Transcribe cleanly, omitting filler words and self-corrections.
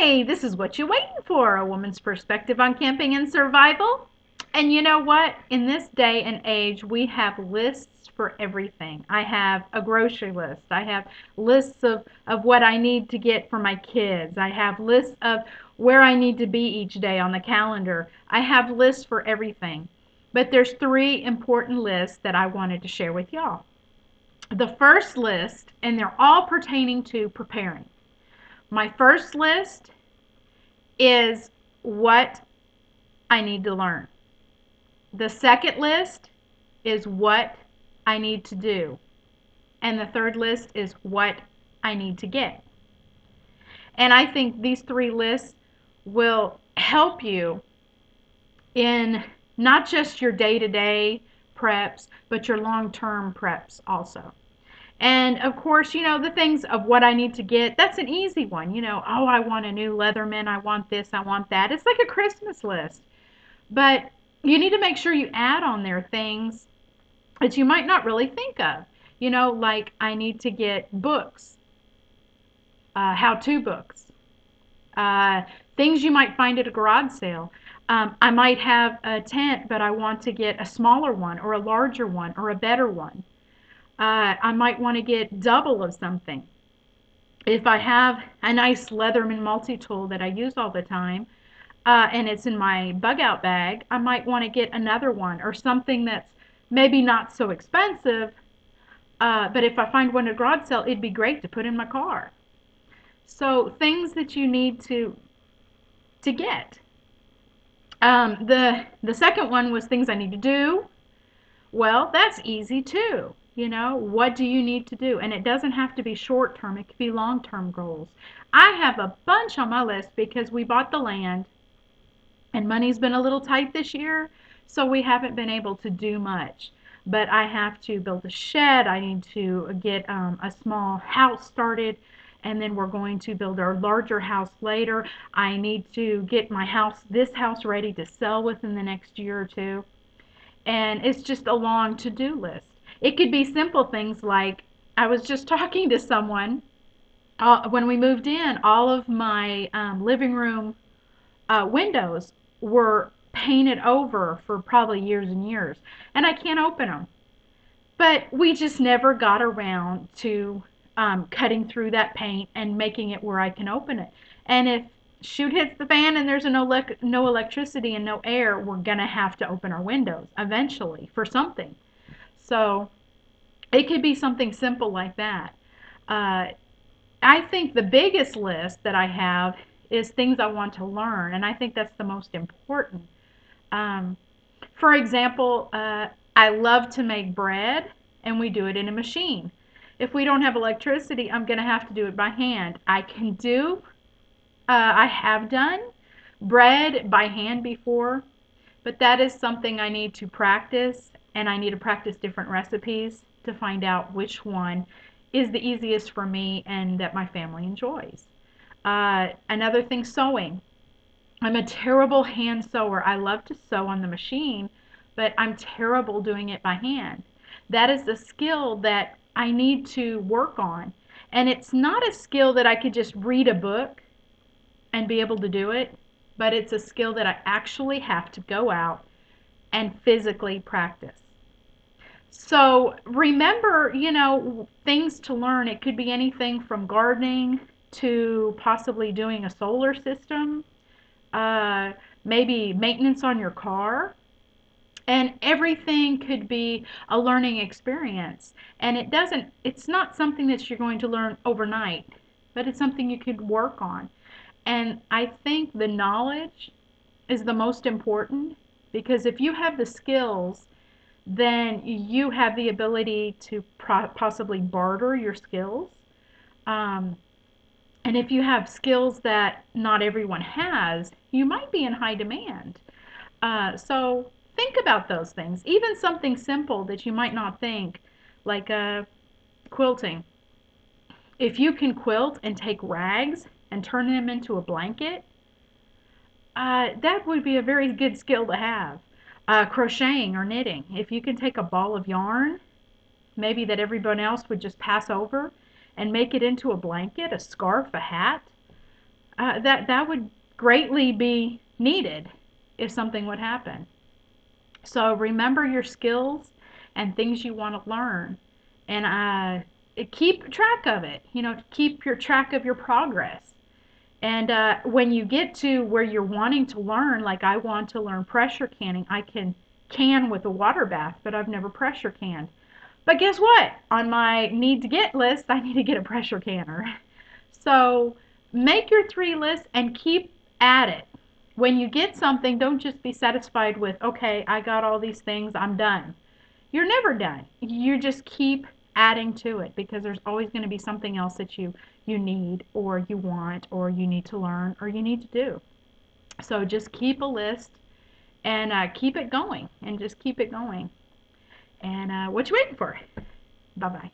Hey, this is what you're waiting for, a woman's perspective on camping and survival. And you know what? In this day and age, we have lists for everything. I have a grocery list. I have lists of what I need to get for my kids. I have lists of where I need to be each day on the calendar. I have lists for everything. But there's three important lists that I wanted to share with y'all. The first list, and they're all pertaining to preparing. My first list is what I need to learn. The second list is what I need to do. And the third list is what I need to get. And I think these three lists will help you in not just your day to day preps, but your long term preps also. And of course, the things of what I need to get, that's an easy one. Oh, I want a new Leatherman, I want this, I want that. It's like a Christmas list. But you need to make sure you add on there things that you might not really think of. Like I need to get books, how-to books, uh, things you might find at a garage sale. I might have a tent, but I want to get a smaller one or a larger one or a better one. I might want to get double of something. If I have a nice Leatherman multi-tool that I use all the time, and it's in my bug out bag, I might want to get another one or something that's maybe not so expensive, but if I find one at a garage sale, it'd be great to put in my car. So things that you need to get. The second one was things I need to do. Well, that's easy too. What do you need to do? And it doesn't have to be short term, it could be long term goals. I have a bunch on my list because we bought the land and money's been a little tight this year, so we haven't been able to do much. But I have to build a shed, I need to get a small house started, and then we're going to build our larger house later. I need to get this house ready to sell within the next year or two. And it's just a long to-do list. It could be simple things like I was just talking to someone when we moved in, all of my living room windows were painted over for probably years and years, and I can't open them. But we just never got around to cutting through that paint and making it where I can open it. And if shoot hits the fan and there's no electricity and no air, we're going to have to open our windows eventually for something. So it could be something simple like that. Uh, I think the biggest list that I have is things I want to learn, and I think that's the most important. Um, for example, I love to make bread, and we do it in a machine. If we don't have electricity, I'm going to have to do it by hand. I have done bread by hand before, but that is something I need to practice, and I need to practice different recipes to find out which one is the easiest for me and that my family enjoys. Another thing, sewing. I'm a terrible hand sewer. I love to sew on the machine, but I'm terrible doing it by hand. That is a skill that I need to work on. And it's not a skill that I could just read a book and be able to do it, but it's a skill that I actually have to go out and physically practice. So remember, things to learn. It could be anything from gardening to possibly doing a solar system, uh, maybe maintenance on your car, and everything could be a learning experience. And it's not something that you're going to learn overnight, but it's something you could work on. And I think the knowledge is the most important because if you have the skills, then you have the ability to possibly barter your skills. Um, and if you have skills that not everyone has, you might be in high demand. So think about those things. Even something simple that you might not think, like quilting. If you can quilt and take rags and turn them into a blanket, that would be a very good skill to have. Crocheting or knitting. If you can take a ball of yarn, maybe that everyone else would just pass over, and make it into a blanket, a scarf, a hat, That would greatly be needed if something would happen. So remember your skills and things you want to learn, and keep track of it. Keep your track of your progress. And when you get to where you're wanting to learn, like I want to learn pressure canning, I can with a water bath, but I've never pressure canned. But guess what? On my need to get list, I need to get a pressure canner. So make your 3 lists and keep at it. When you get something, don't just be satisfied with, okay, I got all these things, I'm done. You're never done. You just keep adding to it because there's always going to be something else that you need or you want or you need to learn or you need to do. So just keep a list and keep it going and just keep it going. And what you waiting for? Bye bye.